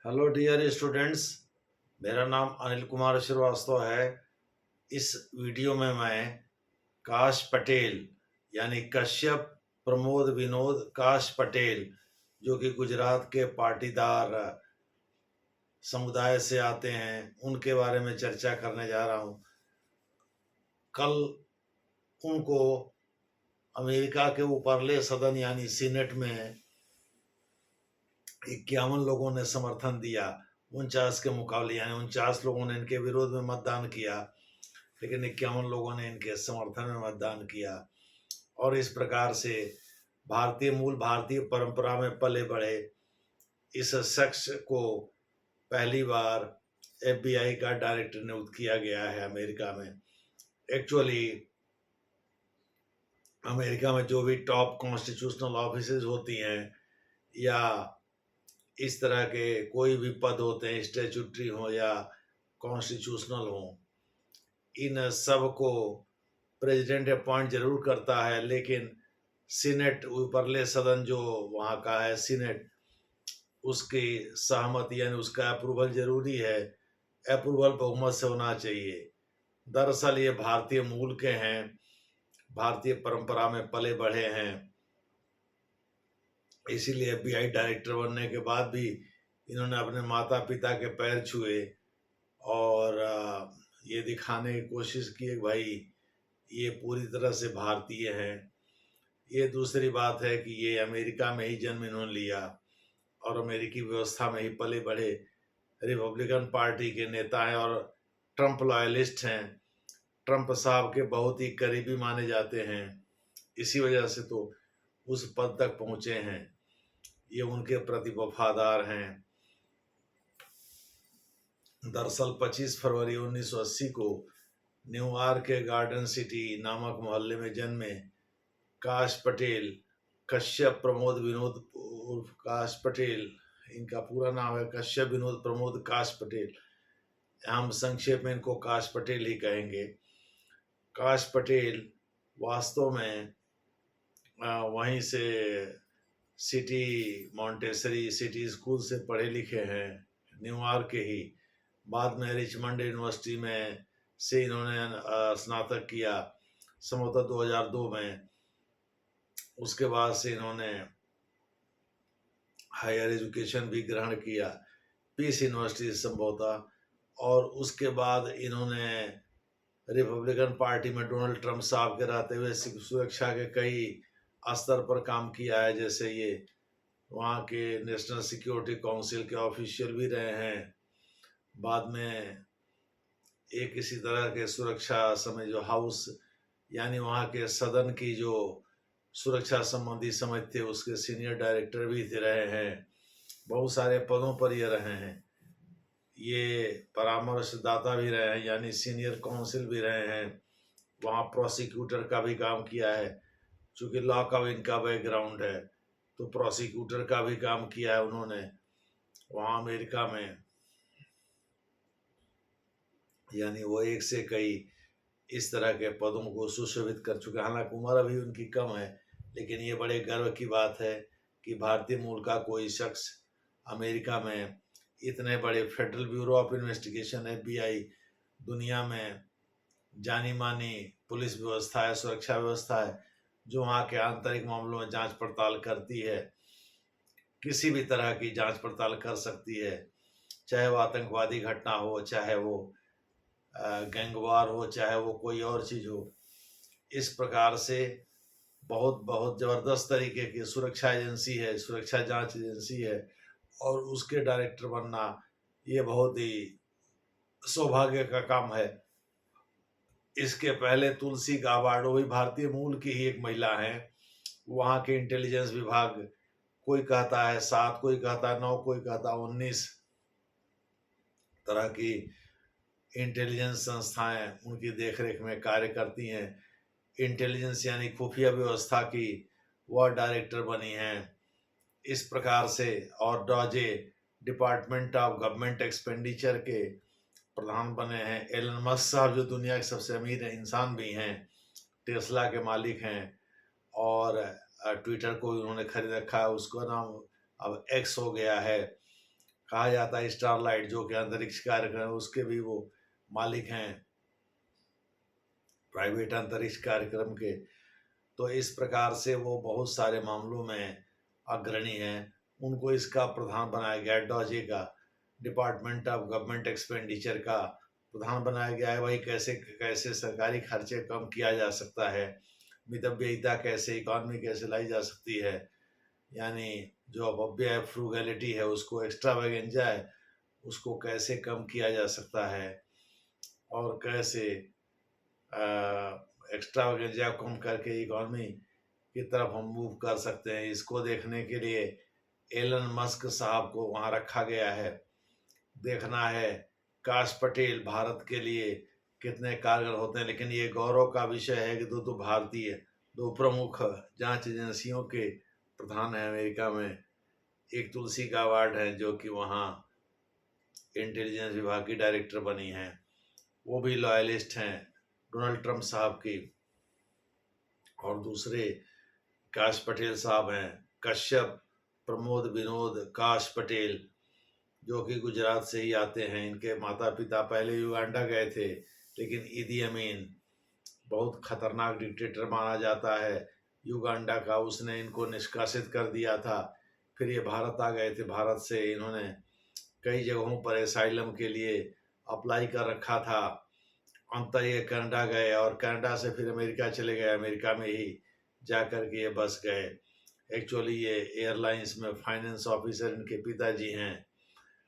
Hello dear students. मेरा नाम अनिल कुमार श्रीवास्तव है। इस वीडियो में मैं काश पटेल यानी कश्यप प्रमोद विनोद काश पटेल, जो कि गुजरात के पाटीदार समुदाय से आते हैं, उनके बारे में चर्चा करने जा रहा हूँ। कल उनको अमेरिका के ऊपरले सदन यानी सीनेट में 51 लोगों ने समर्थन दिया 49 के मुकाबले, यानी 49 लोगों ने इनके विरोध में मतदान किया, लेकिन 51 लोगों ने इनके समर्थन में मतदान किया। और इस प्रकार से भारतीय परंपरा में पले बढ़े इस शख्स को पहली बार FBI का डायरेक्टर नियुक्त किया गया है अमेरिका में। एक्चुअली अमेरिका में जो भी टॉप कॉन्स्टिट्यूशनल ऑफिसेज होती हैं या इस तरह के कोई भी पद होते हैं, स्टैट्यूटरी हो या कॉन्स्टिट्यूशनल हो, इन सब को प्रेसिडेंट अपॉइंट जरूर करता है, लेकिन सीनेट ऊपरले सदन जो वहाँ का है सीनेट, उसकी सहमति यानी उसका अप्रूवल जरूरी है। अप्रूवल बहुमत से होना चाहिए। दरअसल ये भारतीय मूल के हैं, भारतीय परंपरा में पले बढ़े हैं, इसीलिए FBI डायरेक्टर बनने के बाद भी इन्होंने अपने माता पिता के पैर छुए और ये दिखाने की कोशिश की कि भाई ये पूरी तरह से भारतीय हैं। ये दूसरी बात है कि ये अमेरिका में ही जन्म इन्होंने लिया और अमेरिकी व्यवस्था में ही पले बढ़े, रिपब्लिकन पार्टी के नेता हैं और ट्रंप लॉयलिस्ट हैं। ट्रंप साहब के बहुत ही करीबी माने जाते हैं, इसी वजह से तो उस पद तक पहुंचे हैं। ये उनके प्रति वफादार हैं। दरअसल 25 फरवरी 1980 को न्यूयॉर्क के गार्डन सिटी नामक मोहल्ले में जन्मे काश पटेल, कश्यप प्रमोद विनोद उर्फ काश पटेल, इनका पूरा नाम है कश्यप विनोद प्रमोद काश पटेल, हम संक्षेप में इनको काश पटेल ही कहेंगे। काश पटेल वास्तव में वहीं से सिटी मॉन्टेसरी सिटी स्कूल से पढ़े लिखे हैं, न्यूयॉर्क के ही। बाद में रिचमंड यूनिवर्सिटी में से इन्होंने स्नातक किया संभवतः 2002 में। उसके बाद से इन्होंने हायर एजुकेशन भी ग्रहण किया पीस यूनिवर्सिटी संभवतः, और उसके बाद इन्होंने रिपब्लिकन पार्टी में डोनाल्ड ट्रंप साहब के रहते हुए सुरक्षा के कई स्तर पर काम किया है। जैसे ये वहाँ के नेशनल सिक्योरिटी काउंसिल के ऑफिशियल भी रहे हैं। बाद में एक इसी तरह के सुरक्षा समय जो हाउस यानी वहाँ के सदन की जो सुरक्षा संबंधी समझ थे, उसके सीनियर डायरेक्टर भी थे रहे हैं। बहुत सारे पदों पर ये रहे हैं। ये परामर्शदाता भी रहे हैं यानी सीनियर काउंसिल भी रहे हैं। वहाँ प्रोसिक्यूटर का भी काम किया है, चूँकि लॉ का भी इनका बैकग्राउंड है, तो प्रोसिक्यूटर का भी काम किया है उन्होंने वहाँ अमेरिका में। यानी वो एक से कई इस तरह के पदों को सुशोभित कर चुके हैं। हालांकि उम्र अभी उनकी कम है, लेकिन ये बड़े गर्व की बात है कि भारतीय मूल का कोई शख्स अमेरिका में इतने बड़े federal bureau of investigation FBI, दुनिया में जानी मानी पुलिस व्यवस्था है, सुरक्षा व्यवस्था है, जो वहाँ के आंतरिक मामलों में जांच पड़ताल करती है, किसी भी तरह की जांच पड़ताल कर सकती है, चाहे वो आतंकवादी घटना हो, चाहे वो गैंगवार हो, चाहे वो कोई और चीज़ हो। इस प्रकार से बहुत बहुत ज़बरदस्त तरीके की सुरक्षा एजेंसी है, सुरक्षा जांच एजेंसी है, और उसके डायरेक्टर बनना ये बहुत ही सौभाग्य का काम है। इसके पहले तुलसी गाबार्डो भी भारतीय मूल की ही एक महिला हैं। वहाँ के इंटेलिजेंस विभाग, कोई कहता है 7, कोई कहता है 9, कोई कहता है 19 तरह की इंटेलिजेंस संस्थाएं उनकी देखरेख में कार्य करती हैं। इंटेलिजेंस यानी खुफिया व्यवस्था की वह डायरेक्टर बनी हैं। इस प्रकार से और Doge department of government expenditure के प्रधान बने हैं। एलन मस्क साहब जो दुनिया के सबसे अमीर इंसान भी हैं, टेस्ला के मालिक हैं, और ट्विटर को उन्होंने खरीद रखा है, उसका नाम अब एक्स हो गया है। कहा जाता है स्टारलाइट, जो कि अंतरिक्ष कार्यक्रम उसके भी वो मालिक हैं, प्राइवेट अंतरिक्ष कार्यक्रम के। तो इस प्रकार से वो बहुत सारे मामलों में अग्रणी हैं। उनको इसका प्रधान बनाया गया है, डॉजे का, डिपार्टमेंट ऑफ गवर्नमेंट एक्सपेंडिचर का प्रधान बनाया गया है। वही कैसे कैसे सरकारी खर्चे कम किया जा सकता है, मितव्ययिता कैसे, इकॉनमी कैसे लाई जा सकती है, यानी जो अपव्यय फ्रूगैलिटी है उसको, एक्स्ट्रावेगेंजा है उसको कैसे कम किया जा सकता है, और कैसे एक्स्ट्रावेगेंजा कम करके इकॉनमी की तरफ हम मूव कर सकते हैं। इसको देखने के लिए एलन मस्क साहब को वहाँ रखा गया है। देखना है काश पटेल भारत के लिए कितने कारगर होते हैं। लेकिन ये गौरव का विषय है कि दो भारतीय, दो प्रमुख जांच एजेंसियों के प्रधान हैं अमेरिका में। एक तुलसी गाबार्ड है जो कि वहाँ इंटेलिजेंस विभाग की डायरेक्टर बनी हैं, वो भी लॉयलिस्ट हैं डोनाल्ड ट्रंप साहब की। और दूसरे काश पटेल साहब हैं, कश्यप प्रमोद विनोद काश पटेल, जो कि गुजरात से ही आते हैं। इनके माता पिता पहले युगांडा गए थे, लेकिन ईदी अमीन बहुत खतरनाक डिक्टेटर माना जाता है युगांडा का, उसने इनको निष्कासित कर दिया था। फिर ये भारत आ गए थे। भारत से इन्होंने कई जगहों पर एसाइलम के लिए अप्लाई कर रखा था। अंतर ये कनाडा गए और कनाडा से फिर अमेरिका चले गए। अमेरिका में ही जा कर के ये बस गए। एक्चुअली ये एयरलाइंस में फाइनेंस ऑफिसर इनके पिताजी हैं,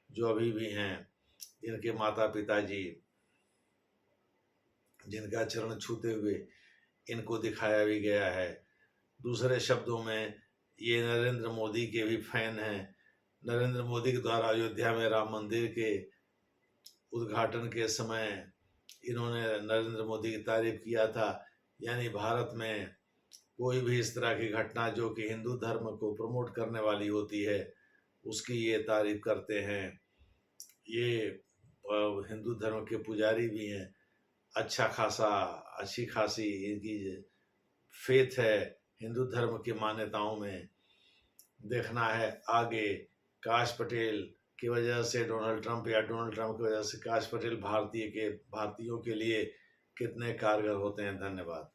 जो अभी भी हैं। इनके माता पिताजी, जिनका चरण छूते हुए इनको दिखाया भी गया है। दूसरे शब्दों में ये नरेंद्र मोदी के भी फैन हैं। नरेंद्र मोदी के द्वारा अयोध्या में राम मंदिर के उद्घाटन के समय इन्होंने नरेंद्र मोदी की तारीफ किया था। यानी भारत में कोई भी इस तरह की घटना जो कि हिंदू धर्म को प्रमोट करने वाली होती है, उसकी ये तारीफ करते हैं। ये हिंदू धर्म के पुजारी भी हैं। अच्छी खासी इनकी फेथ है हिंदू धर्म की मान्यताओं में। देखना है आगे काश पटेल की वजह से डोनाल्ड ट्रंप, या डोनाल्ड ट्रंप की वजह से काश पटेल भारतीयों के लिए कितने कारगर होते हैं। धन्यवाद।